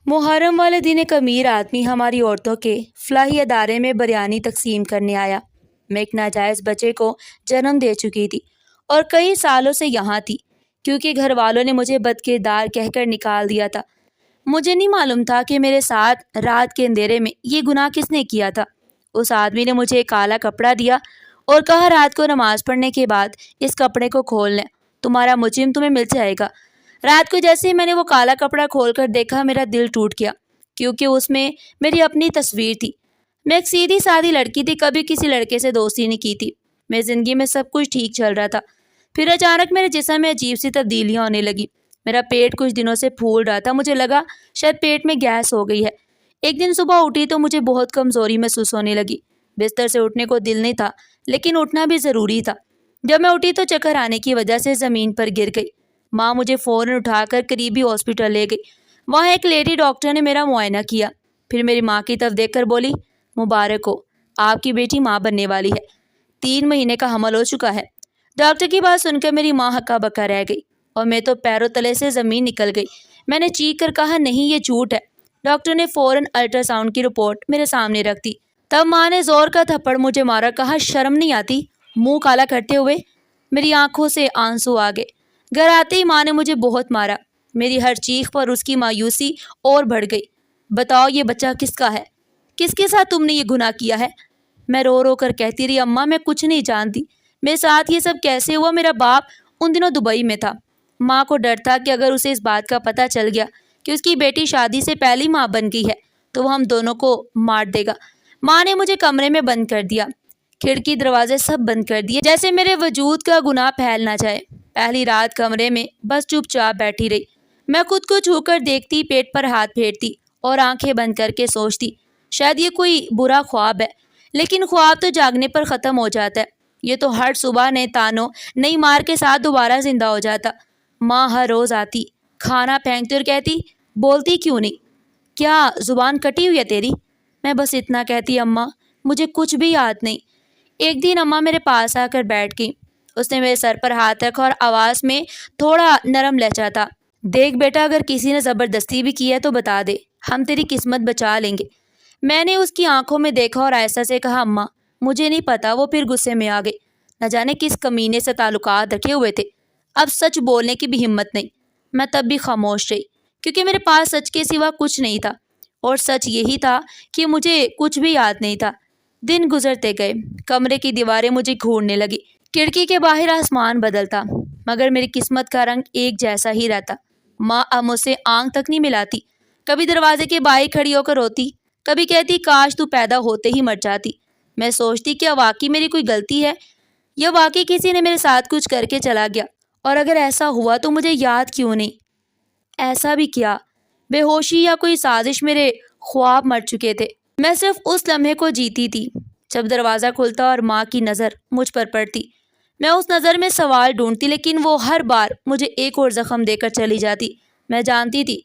محرم والے دن ایک امیر آدمی ہماری عورتوں کے فلاحی ادارے میں بریانی تقسیم کرنے آیا۔ میں ایک ناجائز بچے کو جنم دے چکی تھی اور کئی سالوں سے یہاں تھی کیونکہ گھر والوں نے مجھے بد کردار کہہ کر نکال دیا تھا۔ مجھے نہیں معلوم تھا کہ میرے ساتھ رات کے اندھیرے میں یہ گناہ کس نے کیا تھا۔ اس آدمی نے مجھے ایک کالا کپڑا دیا اور کہا رات کو نماز پڑھنے کے بعد اس کپڑے کو کھول لیں، تمہارا مجرم تمہیں مل جائے گا۔ رات کو جیسے ہی میں نے وہ کالا کپڑا کھول کر دیکھا میرا دل ٹوٹ گیا کیونکہ اس میں میری اپنی تصویر تھی۔ میں ایک سیدھی سادھی لڑکی تھی، کبھی کسی لڑکے سے دوستی نہیں کی تھی، میری زندگی میں سب کچھ ٹھیک چل رہا تھا۔ پھر اچانک میرے جسم میں عجیب سی تبدیلیاں ہونے لگی۔ میرا پیٹ کچھ دنوں سے پھول رہا تھا، مجھے لگا شاید پیٹ میں گیس ہو گئی ہے۔ ایک دن صبح اٹھی تو مجھے بہت کمزوری محسوس ہونے لگی۔ بستر سے اٹھنے کو دل نہیں تھا لیکن اٹھنا بھی ضروری تھا۔ جب میں اٹھی تو چکر آنے کی وجہ سے زمین پر گر گئی۔ ماں مجھے فوراً اٹھا کر قریبی ہاسپٹل لے گئی۔ وہاں ایک لیڈی ڈاکٹر نے میرا معائنہ کیا، پھر میری ماں کی طرف دیکھ کر بولی، مبارک ہو، آپ کی بیٹی ماں بننے والی ہے، 3 مہینے کا حمل ہو چکا ہے۔ ڈاکٹر کی بات سن کر میری ماں ہکا بکا رہ گئی اور میں تو پیروں تلے سے زمین نکل گئی۔ میں نے چیخ کر کہا، نہیں یہ جھوٹ ہے۔ ڈاکٹر نے فوراً الٹرا ساؤنڈ کی رپورٹ میرے سامنے رکھ دی۔ تب ماں نے زور کا تھپڑ مجھے مارا، کہا شرم نہیں آتی منہ کالا کرتے ہوئے؟ میری آنکھوں سے آنسو آ گئے۔ گھر آتے ہی ماں نے مجھے بہت مارا۔ میری ہر چیخ پر اس کی مایوسی اور بڑھ گئی۔ بتاؤ یہ بچہ کس کا ہے؟ کس کے ساتھ تم نے یہ گناہ کیا ہے؟ میں رو رو کر کہتی رہی، اماں میں کچھ نہیں جانتی، میرے ساتھ یہ سب کیسے ہوا؟ میرا باپ ان دنوں دبئی میں تھا۔ ماں کو ڈر تھا کہ اگر اسے اس بات کا پتہ چل گیا کہ اس کی بیٹی شادی سے پہلی ماں بن گئی ہے تو وہ ہم دونوں کو مار دے گا۔ ماں نے مجھے کمرے میں بند کر دیا، کھڑکی دروازے سب بند کر دیے جیسے میرے وجود کا گناہ پھیل نہ جائے۔ پہلی رات کمرے میں بس چپ چاپ بیٹھی رہی۔ میں خود کو چھو کر دیکھتی، پیٹ پر ہاتھ پھیرتی اور آنکھیں بند کر کے سوچتی شاید یہ کوئی برا خواب ہے، لیکن خواب تو جاگنے پر ختم ہو جاتا ہے، یہ تو ہر صبح نئے تانوں نئی مار کے ساتھ دوبارہ زندہ ہو جاتا۔ ماں ہر روز آتی، کھانا پھینکتی اور کہتی، بولتی کیوں نہیں؟ کیا زبان کٹی ہوئی ہے تیری؟ میں بس اتنا کہتی، اماں مجھے کچھ بھی یاد نہیں۔ ایک دن اماں میرے پاس آ کر بیٹھ گئی۔ اس نے میرے سر پر ہاتھ رکھا اور آواز میں تھوڑا نرم لہجہ تھا، دیکھ بیٹا اگر کسی نے زبردستی بھی کی ہے تو بتا دے، ہم تیری قسمت بچا لیں گے۔ میں نے اس کی آنکھوں میں دیکھا اور آہستہ سے کہا، اماں مجھے نہیں پتا۔ وہ پھر غصے میں آ گئی، نہ جانے کس کمینے سے تعلقات رکھے ہوئے تھے، اب سچ بولنے کی بھی ہمت نہیں۔ میں تب بھی خاموش رہی کیونکہ میرے پاس سچ کے سوا کچھ نہیں تھا، اور سچ یہی تھا کہ مجھے کچھ بھی یاد نہیں تھا۔ دن گزرتے گئے، کمرے کی دیواریں مجھے گھورنے لگی، کھڑکی کے باہر آسمان بدلتا مگر میری قسمت کا رنگ ایک جیسا ہی رہتا۔ ماں اب مجھ سے آنکھ تک نہیں ملاتی، کبھی دروازے کے باہر کھڑی ہو کر روتی، کبھی کہتی کاش تو پیدا ہوتے ہی مر جاتی۔ میں سوچتی کیا واقعی میری کوئی غلطی ہے یا واقعی کسی نے میرے ساتھ کچھ کر کے چلا گیا، اور اگر ایسا ہوا تو مجھے یاد کیوں نہیں؟ ایسا بھی کیا بے ہوشی یا کوئی سازش میرے خواب مر چکے تھے؟ میں صرف اس لمحے کو جیتی تھی جب دروازہ کھلتا اور ماں کی نظر مجھ پر پڑتی۔ میں اس نظر میں سوال ڈھونڈتی لیکن وہ ہر بار مجھے ایک اور زخم دے کر چلی جاتی۔ میں جانتی تھی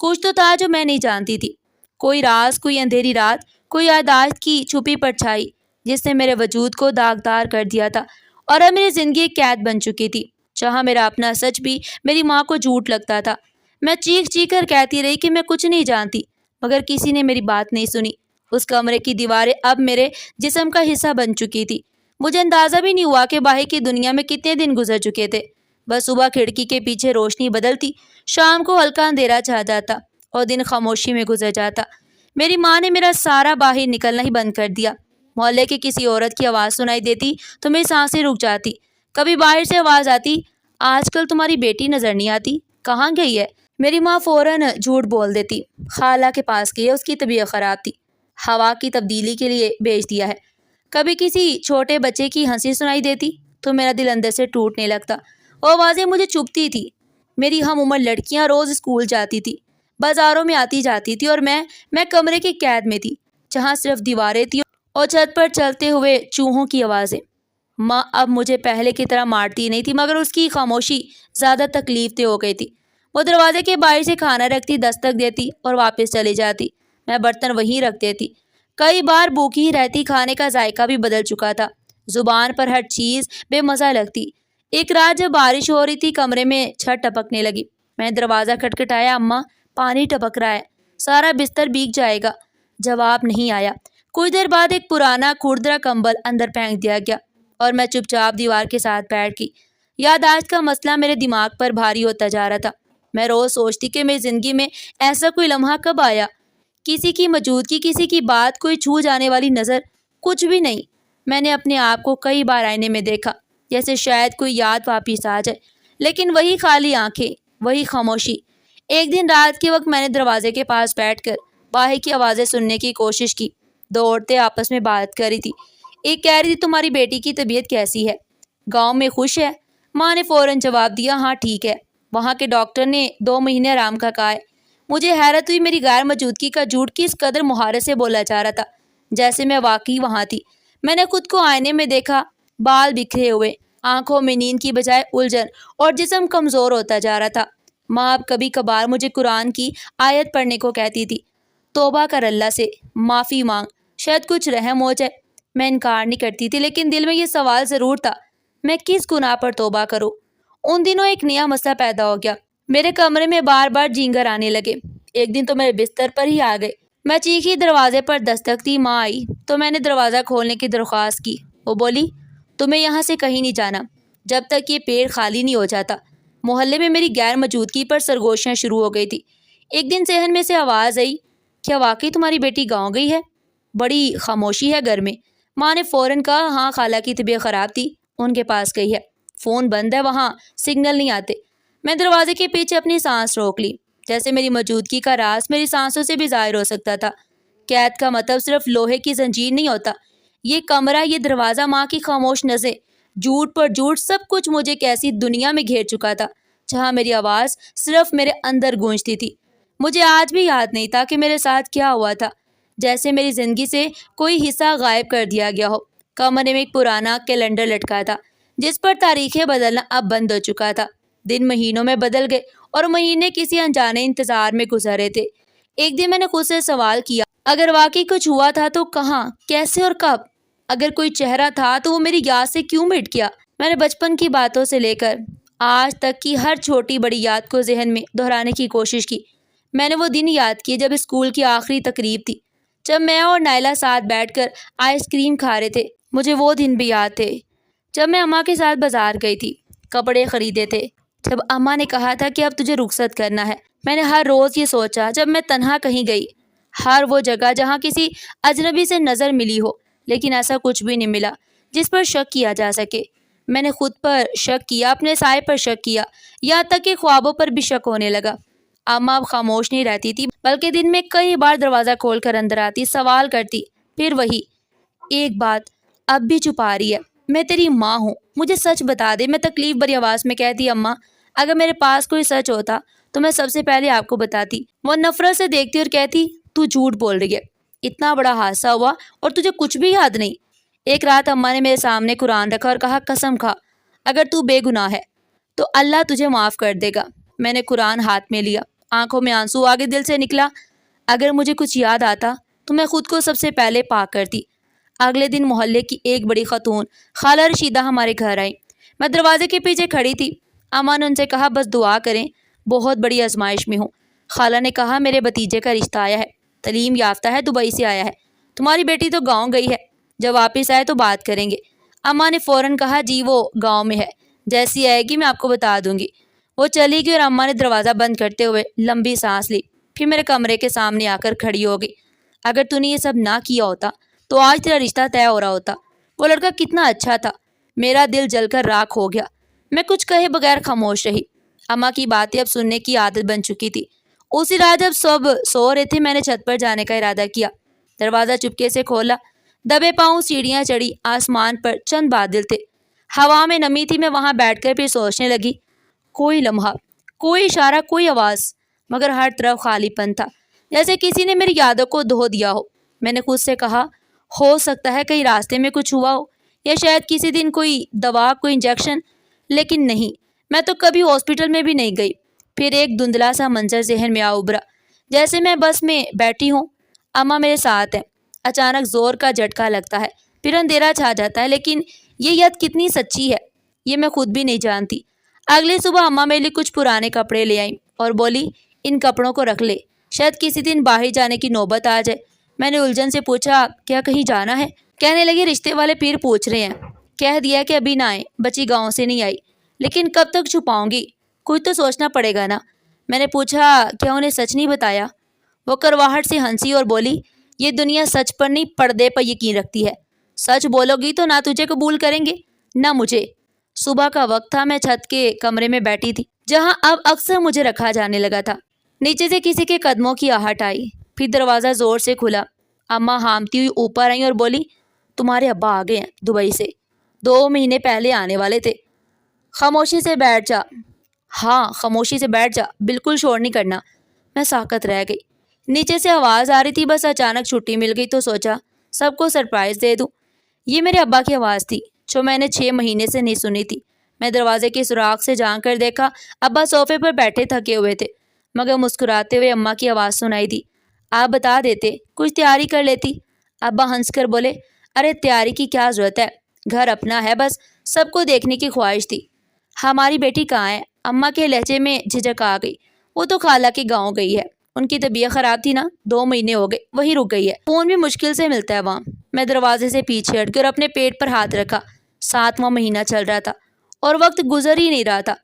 کچھ تو تھا جو میں نہیں جانتی تھی، کوئی راز، کوئی اندھیری رات، کوئی یادداشت کی چھپی پرچھائی جس نے میرے وجود کو داغدار کر دیا تھا اور اب میری زندگی ایک قید بن چکی تھی جہاں میرا اپنا سچ بھی میری ماں کو جھوٹ لگتا تھا۔ میں چیخ چیخ کر کہتی رہی کہ میں کچھ نہیں جانتی مگر کسی نے میری بات نہیں سنی۔ اس کمرے کی دیواریں اب میرے جسم کا حصہ بن چکی تھی۔ مجھے اندازہ بھی نہیں ہوا کہ باہر کی دنیا میں کتنے دن گزر چکے تھے۔ بس صبح کھڑکی کے پیچھے روشنی بدلتی، شام کو ہلکا اندھیرا چھا جاتا اور دن خاموشی میں گزر جاتا۔ میری ماں نے میرا سارا باہر نکلنا ہی بند کر دیا۔ محلے کی کسی عورت کی آواز سنائی دیتی تو میری سانسیں رک جاتی۔ کبھی باہر سے آواز آتی، آج کل تمہاری بیٹی نظر نہیں آتی، کہاں گئی ہے؟ میری ماں فوراً جھوٹ بول دیتی، خالہ کے پاس گئی ہے، اس کی طبیعت خراب تھی، ہوا کی تبدیلی کے لیے بھیج دیا ہے۔ کبھی کسی چھوٹے بچے کی ہنسی سنائی دیتی تو میرا دل اندر سے ٹوٹنے لگتا، اور آوازیں مجھے چبھتی تھی۔ میری ہم عمر لڑکیاں روز اسکول جاتی تھی، بازاروں میں آتی جاتی تھی، اور میں کمرے کی قید میں تھی جہاں صرف دیواریں تھیں اور چھت پر چلتے ہوئے چوہوں کی آوازیں۔ ماں اب مجھے پہلے کی طرح مارتی نہیں تھی مگر اس کی خاموشی زیادہ تکلیف دہ ہو گئی تھی۔ وہ دروازے کے باہر سے کھانا رکھتی، دستک دیتی اور واپس چلی جاتی۔ میں برتن وہیں رکھ دیتی، کئی بار بھوکی ہی رہتی، کھانے کا ذائقہ بھی بدل چکا تھا، زبان پر ہر چیز بے مزہ لگتی۔ ایک رات جب بارش ہو رہی تھی، کمرے میں چھت ٹپکنے لگی۔ میں نے دروازہ کھٹکھٹایا، اماں پانی ٹپک رہا ہے۔ سارا بستر بھیگ جائے گا۔ جواب نہیں آیا۔ کچھ دیر بعد ایک پرانا کھردرا کمبل اندر پھینک دیا گیا اور میں چپ چاپ دیوار کے ساتھ بیٹھ گئی۔ یادداشت کا مسئلہ میرے دماغ پر بھاری ہوتا جا رہا تھا۔ میں روز سوچتی کہ میری زندگی میں ایسا کوئی لمحہ کب آیا، کسی کی موجودگی، کسی کی بات، کوئی چھو جانے والی نظر، کچھ بھی نہیں۔ میں نے اپنے آپ کو کئی بار آئینے میں دیکھا، جیسے شاید کوئی یاد واپس آ جائے، لیکن وہی خالی آنکھیں، وہی خاموشی۔ ایک دن رات کے وقت میں نے دروازے کے پاس بیٹھ کر باہر کی آوازیں سننے کی کوشش کی۔ دو عورتیں آپس میں بات کر رہی تھی۔ ایک کہہ رہی تھی تمہاری بیٹی کی طبیعت کیسی ہے؟ گاؤں میں خوش ہے؟ ماں نے فوراً جواب دیا ہاں ٹھیک ہے، وہاں کے ڈاکٹر نے 2 مہینے آرام کا کہا ہے۔ مجھے حیرت ہوئی میری غیر موجودگی کا جھوٹ کس قدر مہارت سے بولا جا رہا تھا، جیسے میں واقعی وہاں تھی۔ میں نے خود کو آئینے میں دیکھا، بال بکھرے ہوئے، آنکھوں میں نیند کی بجائے الجھن، اور جسم کمزور ہوتا جا رہا تھا۔ ماں اب کبھی کبھار مجھے قرآن کی آیت پڑھنے کو کہتی تھی، توبہ کر اللہ سے، معافی مانگ، شاید کچھ رحم ہو جائے۔ میں انکار نہیں کرتی تھی، لیکن دل میں یہ سوال ضرور تھا، میں کس گناہ پر توبہ کروں؟ ان دنوں ایک نیا مسئلہ پیدا ہو گیا۔ میرے کمرے میں بار بار جینگر آنے لگے۔ ایک دن تو میرے بستر پر ہی آ گئے۔ میں چیخی، دروازے پر دستک دی، ماں آئی تو میں نے دروازہ کھولنے کی درخواست کی۔ وہ بولی تمہیں یہاں سے کہیں نہیں جانا جب تک یہ پیڑ خالی نہیں ہو جاتا۔ محلے میں میری غیر موجودگی پر سرگوشیاں شروع ہو گئی تھی۔ ایک دن ذہن میں سے آواز آئی، کیا واقعی تمہاری بیٹی گاؤں گئی ہے؟ بڑی خاموشی ہے گھر میں۔ ماں نے فوراً کہا ہاں خالہ کی طبیعت خراب تھی، ان کے پاس گئی ہے، فون بند ہے، وہاں سگنل نہیں آتے۔ میں دروازے کے پیچھے اپنی سانس روک لی، جیسے میری موجودگی کا راز میری سانسوں سے بھی ظاہر ہو سکتا تھا۔ قید کا مطلب صرف لوہے کی زنجیر نہیں ہوتا، یہ کمرہ، یہ دروازہ، ماں کی خاموش نظریں، جھوٹ پر جھوٹ، سب کچھ مجھے ایک ایسی دنیا میں گھیر چکا تھا جہاں میری آواز صرف میرے اندر گونجتی تھی۔ مجھے آج بھی یاد نہیں تھا کہ میرے ساتھ کیا ہوا تھا، جیسے میری زندگی سے کوئی حصہ غائب کر دیا گیا ہو۔ کمرے میں ایک پرانا کیلنڈر لٹکا تھا جس پر تاریخیں بدلنا اب بند ہو چکا تھا۔ دن مہینوں میں بدل گئے اور مہینے کسی انجانے انتظار میں گزر رہے تھے۔ ایک دن میں نے خود سے سوال کیا، اگر واقعی کچھ ہوا تھا تو کہاں، کیسے اور کب؟ اگر کوئی چہرہ تھا تو وہ میری یاد سے کیوں مٹ گیا؟ میں نے بچپن کی باتوں سے لے کر آج تک کی ہر چھوٹی بڑی یاد کو ذہن میں دہرانے کی کوشش کی۔ میں نے وہ دن یاد کیے جب اسکول کی آخری تقریب تھی، جب میں اور نائلہ ساتھ بیٹھ کر آئس کریم کھا رہے تھے۔ مجھے وہ دن بھی یاد تھے جب میں اماں کے ساتھ بازار گئی تھی، کپڑے خریدے تھے، جب اماں نے کہا تھا کہ اب تجھے رخصت کرنا ہے۔ میں نے ہر روز یہ سوچا جب میں تنہا کہیں گئی، ہر وہ جگہ جہاں کسی اجنبی سے نظر ملی ہو، لیکن ایسا کچھ بھی نہیں ملا جس پر شک کیا جا سکے۔ میں نے خود پر شک کیا، اپنے سائے پر شک کیا، یہاں تک کہ خوابوں پر بھی شک ہونے لگا۔ اماں اب خاموش نہیں رہتی تھی، بلکہ دن میں کئی بار دروازہ کھول کر اندر آتی، سوال کرتی، پھر وہی ایک بات اب بھی چھپا رہی ہے، میں تیری ماں ہوں، مجھے سچ بتا دے۔ میں تکلیف بھری آواز میں کہتی، اماں اگر میرے پاس کوئی سچ ہوتا تو میں سب سے پہلے آپ کو بتاتی۔ وہ نفرت سے دیکھتی اور کہتی تو جھوٹ بول رہی ہے، اتنا بڑا حادثہ ہوا اور تجھے کچھ بھی یاد نہیں۔ ایک رات اماں نے میرے سامنے قرآن رکھا اور کہا قسم کھا اگر تو بے گناہ ہے تو اللہ تجھے معاف کر دے گا۔ میں نے قرآن ہاتھ میں لیا، آنکھوں میں آنسو آگے دل سے نکلا، اگر مجھے کچھ یاد آتا تو میں خود کو سب سے پہلے پاک کرتی۔ اگلے دن محلے کی ایک بڑی خاتون خالہ رشیدہ ہمارے گھر آئی۔ میں دروازے کے پیچھے کھڑی تھی۔ اماں نے ان سے کہا بس دعا کریں، بہت بڑی آزمائش میں ہوں۔ خالہ نے کہا میرے بھتیجے کا رشتہ آیا ہے، تعلیم یافتہ ہے، دبئی سے آیا ہے، تمہاری بیٹی تو گاؤں گئی ہے، جب واپس آئے تو بات کریں گے۔ اماں نے فوراً کہا جی وہ گاؤں میں ہے، جیسی آئے گی میں آپ کو بتا دوں گی۔ وہ چلی گئی اور اماں نے دروازہ بند کرتے ہوئے لمبی سانس لی، پھر میرے کمرے کے سامنے آ کر کھڑی ہو گئی۔ اگر تو نے یہ سب نہ کیا ہوتا تو آج تیرا رشتہ طے ہو رہا ہوتا۔ وہ لڑکا کتنا اچھا تھا۔ میرا دل جل کر راکھ ہو گیا۔ میں کچھ کہے بغیر خاموش رہی۔ اماں کی باتیں اب سننے کی عادت بن چکی تھی۔ اسی رات جب سب سو رہے تھے میں نے چھت پر جانے کا ارادہ کیا، دروازہ چپکے سے کھولا، دبے پاؤں سیڑھیاں چڑھی، آسمان پر چند بادل تھے، ہوا میں نمی تھی۔ میں وہاں بیٹھ کر پھر سوچنے لگی، کوئی لمحہ، کوئی اشارہ، کوئی آواز، مگر ہر طرف خالی پن تھا، جیسے کسی نے میری یادوں کو دھو دیا ہو۔ میں نے خود سے کہا ہو سکتا ہے کہیں راستے میں کچھ ہوا ہو، یا شاید کسی دن کوئی دوا، کوئی انجیکشن، لیکن نہیں، میں تو کبھی ہاسپٹل میں بھی نہیں گئی۔ پھر ایک دھندلا سا منظر ذہن میں آ ابھرا، جیسے میں بس میں بیٹھی ہوں، اماں میرے ساتھ ہیں، اچانک زور کا جھٹکا لگتا ہے، پھر اندھیرا چھا جاتا ہے، لیکن یہ یاد کتنی سچی ہے یہ میں خود بھی نہیں جانتی۔ اگلی صبح اماں میرے لیے کچھ پرانے کپڑے لے آئیں اور بولی ان کپڑوں کو رکھ لے، شاید کسی دن باہر جانے کی نوبت آ جائے۔ میں نے الجھن سے پوچھا کیا کہیں جانا ہے؟ کہنے لگی رشتے والے پیر پوچھ رہے ہیں۔ کہہ دیا کہ ابھی نہ آئے، بچی گاؤں سے نہیں آئی۔ لیکن کب تک چھپاؤں گی؟ کچھ تو سوچنا پڑے گا نا۔ میں نے پوچھا کیا انہیں سچ نہیں بتایا؟ وہ کرواہٹ سے ہنسی اور بولی یہ دنیا سچ پر نہیں پردے پر یقین رکھتی ہے۔ سچ بولو گی تو نہ تجھے قبول کریں گے نہ مجھے۔ صبح کا وقت تھا، میں چھت کے کمرے میں بیٹھی تھی جہاں اب اکثر مجھے رکھا جانے لگا تھا۔ نیچے سے کسی کے قدموں کی آہٹ آئی، پھر دروازہ زور سے کھلا۔ اماں ہامتی ہوئی اوپر آئیں اور بولی تمہارے ابا آ گئے ہیں دبئی سے، 2 مہینے پہلے آنے والے تھے۔ خاموشی سے بیٹھ جا۔ ہاں خاموشی سے بیٹھ جا، بالکل شور نہیں کرنا۔ میں ساکت رہ گئی۔ نیچے سے آواز آ رہی تھی، بس اچانک چھٹی مل گئی تو سوچا سب کو سرپرائز دے دوں۔ یہ میرے ابا کی آواز تھی جو میں نے 6 مہینے سے نہیں سنی تھی۔ میں دروازے کے سوراخ سے جھانک کر دیکھا، ابا صوفے پر بیٹھے تھکے ہوئے تھے، مگر مسکراتے ہوئے اماں کی آواز سنائی دی آپ بتا دیتے، کچھ تیاری کر لیتی۔ ابا ہنس کر بولے ارے تیاری کی کیا ضرورت ہے، گھر اپنا ہے، بس سب کو دیکھنے کی خواہش تھی۔ ہماری بیٹی کہاں ہے؟ اماں کے لہجے میں جھجک آ گئی۔ وہ تو خالہ کے گاؤں گئی ہے، ان کی طبیعت خراب تھی نا، 2 مہینے ہو گئے وہی رک گئی ہے، فون بھی مشکل سے ملتا ہے وہاں۔ میں دروازے سے پیچھے ہٹ کر اپنے پیٹ پر ہاتھ رکھا۔ 7واں مہینہ چل رہا تھا اور وقت گزر ہی نہیں رہا تھا۔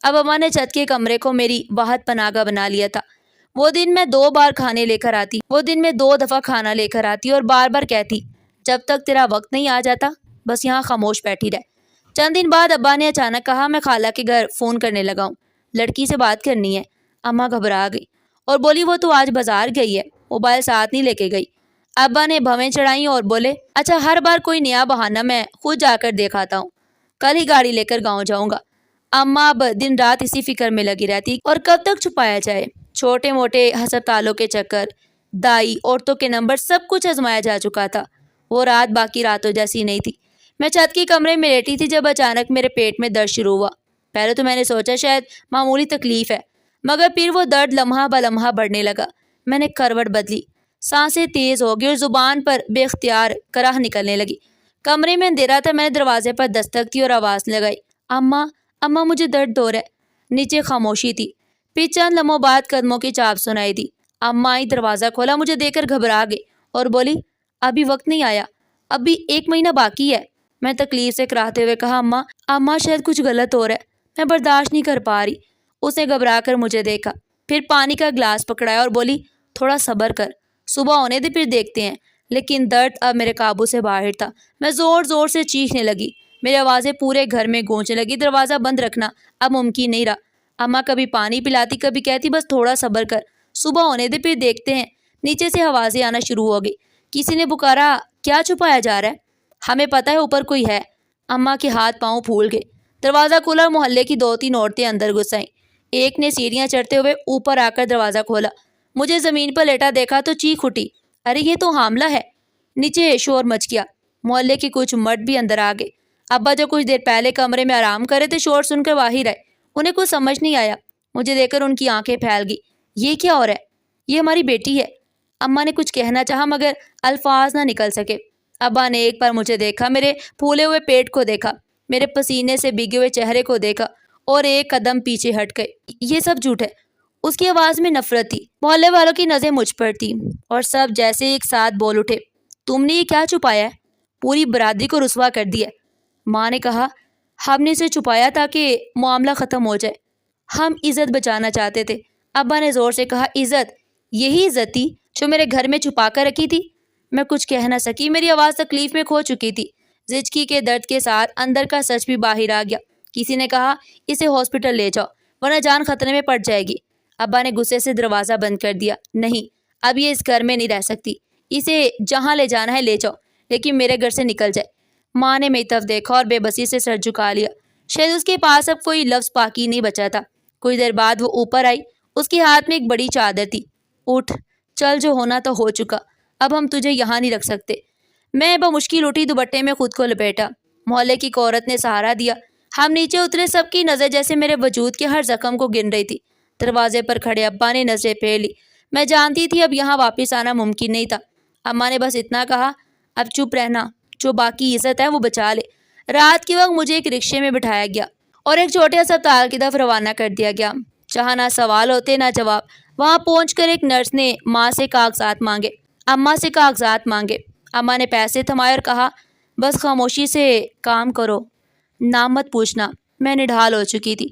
اب اماں نے چھت کے کمرے کو میری واحد پناہ گاہ بنا لیا تھا۔ وہ دن میں 2 بار کھانے لے کر آتی، وہ دن میں 2 دفعہ کھانا لے کر آتی اور بار بار کہتی جب تک تیرا وقت نہیں آ جاتا بس یہاں خاموش بیٹھی رہ۔ چند دن بعد ابا نے اچانک کہا میں خالہ کے گھر فون کرنے لگا ہوں، لڑکی سے بات کرنی ہے۔ اماں گھبرا گئی اور بولی وہ تو آج بازار گئی ہے، موبائل ساتھ نہیں لے کے گئی۔ ابا نے بھویں چڑھائیں اور بولے اچھا ہر بار کوئی نیا بہانہ میں خود جا کر دیکھ آتا ہوں، کل ہی گاڑی لے کر گاؤں جاؤں گا۔ اماں اب دن رات اسی فکر میں لگی رہتی اور کب تک چھپایا جائے۔ چھوٹے موٹے ہسپتالوں کے چکر، دائی، عورتوں کے نمبر، سب کچھ آزمایا جا چکا تھا۔ وہ رات باقی راتوں جیسی نہیں تھی۔ میں چھت کے کمرے میں لیٹی تھی جب اچانک میرے پیٹ میں درد شروع ہوا۔ پہلے تو میں نے سوچا شاید معمولی تکلیف ہے، مگر پھر وہ درد لمحہ بلمحہ بڑھنے لگا۔ میں نے کروٹ بدلی، سانسیں تیز ہو گئی اور زبان پر بے اختیار کراہ نکلنے لگی۔ کمرے میں اندھیرا تھا، میں نے دروازے پر دستک دی اور آواز لگائی اماں اماں مجھے درد ہو رہا ہے۔ نیچے خاموشی تھی، پھر چند لمحوں بعد قدموں کی چاپ سنائی دی۔ اماں آئی، دروازہ کھولا، مجھے دیکھ کر گھبرا گئی اور بولی ابھی وقت نہیں آیا، ابھی 1 مہینہ باقی ہے۔ میں تکلیف سے کراہتے ہوئے کہا اماں شاید کچھ غلط ہو رہا ہے، میں برداشت نہیں کر پا رہی۔ اس نے گھبرا کر مجھے دیکھا، پھر پانی کا گلاس پکڑایا اور بولی تھوڑا صبر کر، صبح ہونے دے پھر دیکھتے ہیں۔ لیکن درد اب میرے قابو سے باہر تھا، میں زور زور سے چیخنے لگی، میری آوازیں پورے گھر میں گونجنے لگی۔ دروازہ بند رکھنا اب ممکن نہیں رہا۔ اماں کبھی پانی پلاتی، کبھی کہتی بس تھوڑا صبر کر، صبح ہونے دے پھر دیکھتے ہیں۔ نیچے سے آوازیں آنا شروع ہو گئی، کسی نے پکارا کیا چھپایا جا رہا ہے؟ ہمیں پتہ ہے اوپر کوئی ہے۔ اماں کے ہاتھ پاؤں پھول گئے۔ دروازہ کھولا اور محلے کی 2-3 عورتیں اندر گھس آئیں۔ ایک نے سیڑھیاں چڑھتے ہوئے اوپر آ کر دروازہ کھولا، مجھے زمین پر لیٹا دیکھا تو چیخ اٹھی ارے یہ تو حاملہ ہے۔ نیچے شور مچ گیا، محلے کے کچھ مرد بھی اندر آ گئے۔ ابا جو کچھ دیر پہلے کمرے میں آرام کر رہے تھے شور سن کر باہر آئے، انہیں کچھ سمجھ نہیں آیا۔ مجھے دیکھ کر ان کی آنکھیں پھیل گئی، یہ کیا ہو رہا ہے؟ یہ ہماری بیٹی ہے۔ اماں نے کچھ کہنا چاہا مگر الفاظ نہ نکل سکے۔ ابا نے ایک بار مجھے دیکھا، میرے پھولے ہوئے پیٹ کو دیکھا، میرے پسینے سے بھیگے ہوئے چہرے کو دیکھا اور ایک قدم پیچھے ہٹ گئے۔ یہ سب جھوٹ ہے۔ اس کی آواز میں نفرت تھی۔ محلے والوں کی نظریں مجھ پر تھی اور سب جیسے ایک ساتھ بول اٹھے تم نے یہ کیا چھپایا ہے؟ پوری برادری کو رسوا کر دیا۔ ماں نے کہا ہم نے اسے چھپایا تاکہ معاملہ ختم ہو جائے، ہم عزت بچانا چاہتے تھے۔ ابا نے زور سے کہا عزت؟ یہی عزت تھی جو میرے گھر میں چھپا کر رکھی تھی؟ میں کچھ کہہ نہ سکی، میری آواز تکلیف میں کھو چکی تھی۔ زچگی کے درد کے ساتھ اندر کا سچ بھی باہر آ گیا۔ کسی نے کہا اسے ہاسپٹل لے جاؤ ورنہ جان خطرے میں پڑ جائے گی۔ ابا نے غصے سے دروازہ بند کر دیا، نہیں اب یہ اس گھر میں نہیں رہ سکتی، اسے جہاں لے جانا ہے لے جاؤ لیکن میرے گھر سے نکل جائے۔ ماں نے میری طرف دیکھا اور بے بسی سے سر جھکا لیا، شاید اس کے پاس اب کوئی لفظ باقی نہیں بچا تھا۔ کچھ دیر بعد وہ اوپر آئی، اس کے ہاتھ میں ایک بڑی چادر تھی۔ اٹھ چل، جو ہونا تو ہو چکا، اب ہم تجھے یہاں نہیں رکھ سکتے۔ میں بمشکل اٹھی، دوپٹے میں خود کو لپیٹا۔ محلے کی عورت نے سہارا دیا، ہم نیچے اترے، سب کی نظر جیسے میرے وجود کے ہر زخم کو گن رہی تھی۔ دروازے پر کھڑے ابا نے نظریں پھیر لی، میں جانتی تھی اب یہاں واپس آنا ممکن نہیں تھا۔ اماں نے بس اتنا کہا اب چپ رہنا، جو باقی عزت ہے وہ بچا لے۔ رات کے وقت مجھے ایک رکشے میں بٹھایا گیا اور ایک چھوٹے ہسپتال کی طرف روانہ کر دیا گیا، جہاں نہ سوال ہوتے نہ جواب، وہاں پہنچ کر ایک نرس نے ماں سے کاغذات مانگے، اماں سے کاغذات مانگے۔ اماں نے پیسے تھمائے اور کہا، بس خاموشی سے کام کرو، نام مت پوچھنا۔ میں نڈھال ہو چکی تھی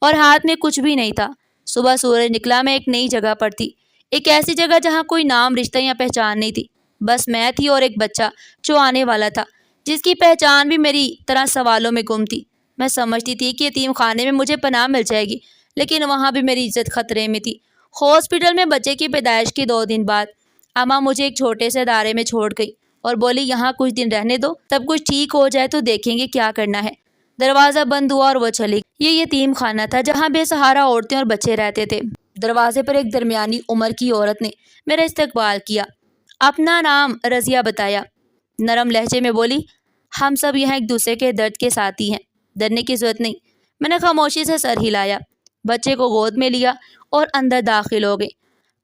اور ہاتھ میں کچھ بھی نہیں تھا۔ صبح سورج نکلا، میں ایک نئی جگہ پر تھی، ایک ایسی جگہ جہاں کوئی نام، رشتہ یا پہچان نہیں تھی، بس میں تھی اور ایک بچہ جو آنے والا تھا، جس کی پہچان بھی میری طرح سوالوں میں گم تھی۔ میں سمجھتی تھی کہ یتیم خانے میں مجھے پناہ مل جائے گی، لیکن وہاں بھی میری عزت خطرے میں تھی۔ ہاسپٹل میں بچے کی پیدائش کے 2 دن بعد اماں مجھے ایک چھوٹے سے ادارے میں چھوڑ گئی اور بولی، یہاں کچھ دن رہنے دو، تب کچھ ٹھیک ہو جائے تو دیکھیں گے کیا کرنا ہے۔ دروازہ بند ہوا اور وہ چلی گئی۔ یہ یتیم خانہ تھا جہاں بے سہارا عورتیں اور بچے رہتے تھے۔ دروازے پر ایک درمیانی عمر کی عورت نے میرا استقبال کیا، اپنا نام رضیہ بتایا، نرم لہجے میں بولی، ہم سب یہاں ایک دوسرے کے درد کے ساتھی ہیں، ڈرنے کی ضرورت نہیں۔ میں نے خاموشی سے سر ہلایا، بچے کو گود میں لیا اور اندر داخل ہو گئی۔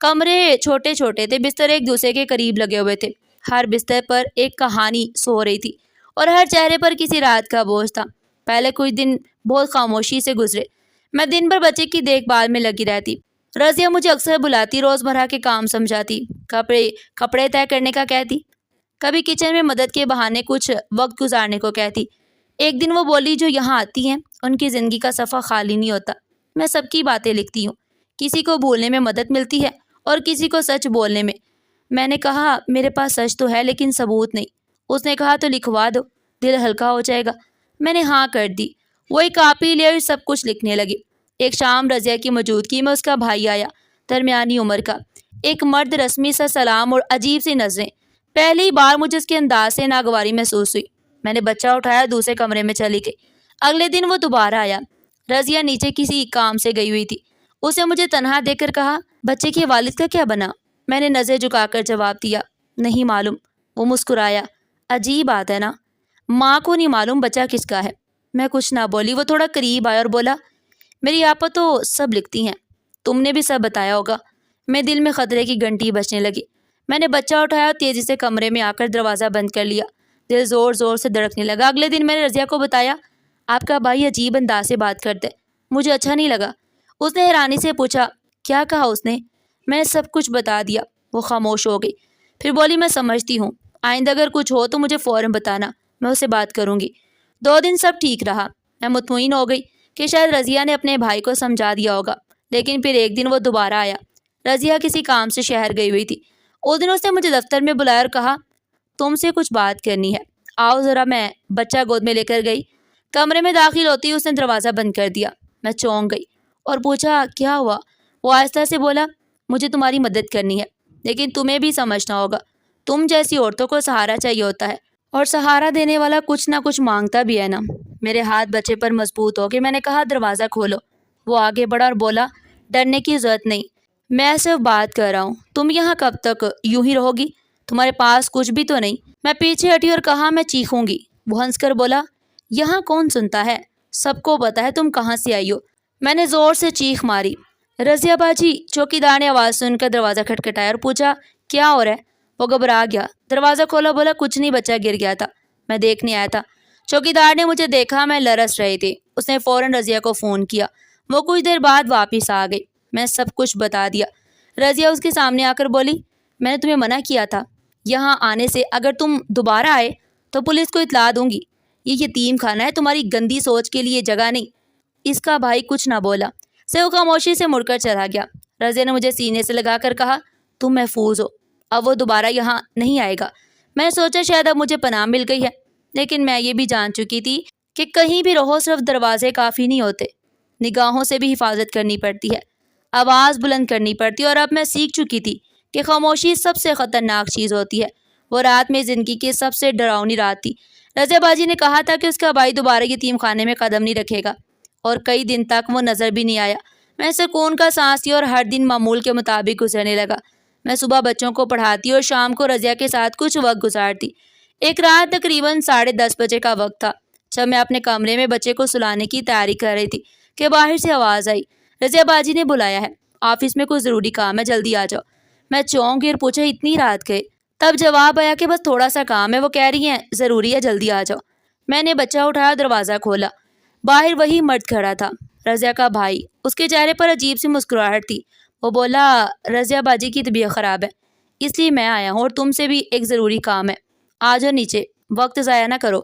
کمرے چھوٹے چھوٹے تھے، بستر ایک دوسرے کے قریب لگے ہوئے تھے، ہر بستر پر ایک کہانی سو رہی تھی اور ہر چہرے پر کسی رات کا بوجھ تھا۔ پہلے کچھ دن بہت خاموشی سے گزرے۔ میں دن بھر بچے کی دیکھ بھال میں لگی رہتی۔ رضیہ مجھے اکثر بلاتی، روزمرہ کے کام سمجھاتی، کپڑے طے کرنے کا کہتی، کبھی کچن میں مدد کے بہانے کچھ وقت گزارنے کو کہتی۔ ایک دن وہ بولی، جو یہاں آتی ہیں ان کی زندگی کا صفحہ خالی نہیں ہوتا۔ میں سب کی باتیں لکھتی ہوں، کسی کو بھولنے میں مدد ملتی ہے اور کسی کو سچ بولنے میں۔ میں نے کہا، میرے پاس سچ تو ہے لیکن ثبوت نہیں۔ اس نے کہا، تو لکھوا دو، دل ہلکا ہو جائے گا۔ میں نے ہاں کر دی۔ وہ ایک کاپی لے اور سب کچھ لکھنے لگی۔ ایک شام رضیہ کی موجودگی میں اس کا بھائی آیا، درمیانی عمر کا، ایک مرد، رسمی سا سلام اور عجیب سی نظریں۔ پہلی بار مجھے اس کے انداز سے ناگواری محسوس ہوئی۔ میں نے بچہ اٹھایا، دوسرے کمرے میں چلی گئی۔ اگلے دن وہ دوبارہ آیا۔ رضیہ نیچے کسی کام سے گئی ہوئی تھی۔ اسے مجھے تنہا دیکھ کر کہا، بچے کے والد کا کیا بنا؟ میں نے نظر جھکا کر جواب دیا، نہیں معلوم۔ وہ مسکرایا، عجیب بات ہے نا، ماں کو نہیں معلوم بچہ کس کا ہے۔ میں کچھ نہ بولی۔ وہ تھوڑا قریب آیا اور بولا، میری آپا تو سب لکھتی ہیں، تم نے بھی سب بتایا ہوگا۔ میں دل میں خطرے کی گھنٹی بجنے لگی۔ میں نے بچہ اٹھایا اور تیزی سے کمرے میں آ کر دروازہ بند کر لیا۔ دل زور زور سے دھڑکنے لگا۔ اگلے دن میں نے رضیہ کو بتایا، آپ کا بھائی عجیب انداز سے بات کرتے، مجھے اچھا نہیں لگا۔ اس نے حیرانی سے پوچھا، کیا کہا اس نے؟ میں نے سب کچھ بتا دیا۔ وہ خاموش ہو گئی، پھر بولی، میں سمجھتی ہوں، آئندہ اگر کچھ ہو تو مجھے فوراً بتانا، میں اس سے بات کروں گی۔ 2 دن سب ٹھیک رہا۔ میں مطمئن ہو گئی کہ شاید رضیہ نے اپنے بھائی کو سمجھا دیا ہوگا، لیکن پھر ایک دن وہ دوبارہ آیا۔ رضیہ کسی کام سے شہر گئی ہوئی تھی۔ اس دن اس نے مجھے دفتر میں بلایا اور کہا، تم سے کچھ بات کرنی ہے، آؤ ذرا۔ میں بچہ گود میں لے کر گئی۔ کمرے میں داخل ہوتی اس نے دروازہ بند کر دیا۔ میں چونک گئی اور پوچھا، کیا ہوا؟ وہ آہستہ سے بولا، مجھے تمہاری مدد کرنی ہے، لیکن تمہیں بھی سمجھنا ہوگا، تم جیسی عورتوں کو سہارا چاہیے ہوتا ہے، اور سہارا دینے والا کچھ نہ کچھ مانگتا بھی ہے نا۔ میرے ہاتھ بچے پر مضبوط ہو گئے۔ میں نے کہا، دروازہ کھولو۔ وہ آگے بڑھا اور بولا، ڈرنے کی ضرورت نہیں، میں صرف بات کر رہا ہوں۔ تم یہاں کب تک یوں ہی رہو گی؟ تمہارے پاس کچھ بھی تو نہیں؟ میں پیچھے ہٹی اور کہا، میں چیخوں گی۔ وہ ہنس کر بولا، یہاں کون سنتا ہے، سب کو پتہ ہے تم کہاں سے آئی ہو۔ میں نے زور سے چیخ ماری، رضیہ باجی۔ چوکیدار نے آواز سن کر دروازہ کھٹکھٹایا اور پوچھا، کیا ہو رہا ہے؟ وہ گھبرا گیا، دروازہ کھولا، بولا، کچھ نہیں، بچہ گر گیا تھا، میں دیکھنے آیا تھا۔ چوکیدار نے مجھے دیکھا، میں لرز رہی تھی۔ اس نے فوراً رضیہ کو فون کیا۔ وہ کچھ دیر بعد واپس آ گئی۔ میں سب کچھ بتا دیا۔ رضیہ اس کے سامنے آ کر بولی، میں نے تمہیں منع کیا تھا یہاں آنے سے، اگر تم دوبارہ آئے تو پولیس کو اطلاع دوں گی۔ یہ یتیم خانہ ہے، تمہاری گندی سوچ کے لیے جگہ نہیں۔ اس کا بھائی کچھ نہ بولا، صرف خاموشی سے مڑ کر چلا گیا۔ رضیہ نے مجھے سینے سے لگا کر کہا، تم محفوظ ہو، اب وہ دوبارہ یہاں نہیں آئے گا۔ میں نے سوچا شاید اب مجھے پناہ مل گئی ہے، لیکن میں یہ بھی جان چکی تھی کہ کہیں بھی رہو صرف دروازے کافی نہیں ہوتے، نگاہوں سے بھی حفاظت کرنی پڑتی ہے، آواز بلند کرنی پڑتی ہے۔ اور اب میں سیکھ چکی تھی کہ خاموشی سب سے خطرناک چیز ہوتی ہے۔ وہ رات میں زندگی کی سب سے ڈراؤنی رات تھی۔ رضیہ باجی نے کہا تھا کہ اس کا بھائی دوبارہ یتیم خانے میں قدم نہیں رکھے گا، اور کئی دن تک وہ نظر بھی نہیں آیا۔ میں سکون کا سانس لیا اور ہر دن معمول کے مطابق گزرنے لگا۔ میں صبح بچوں کو پڑھاتی اور شام کو رضیہ کے ساتھ کچھ وقت گزارتی۔ ایک رات تقریباً 10:30 بجے کا وقت تھا، جب میں اپنے کمرے میں بچے کو سلانے کی تیاری کر رہی تھی کہ باہر سے آواز آئی، رضیہ باجی نے بلایا ہے، آفس میں کوئی ضروری کام ہے، جلدی آ جاؤ۔ میں چونک گئی اور پوچھا، اتنی رات گئے؟ تب جواب آیا کہ بس تھوڑا سا کام ہے، وہ کہہ رہی ہیں ضروری ہے، جلدی آ جاؤ۔ میں نے بچہ اٹھایا، دروازہ کھولا۔ باہر وہی مرد کھڑا تھا، رضیہ کا بھائی۔ اس کے چہرے پر عجیب سی مسکراہٹ تھی۔ وہ بولا رضیہ باجی کی طبیعت خراب ہے، اس لیے میں آیا ہوں اور تم سے بھی ایک ضروری کام ہے، آ جاؤ نیچے، وقت ضائع نہ کرو۔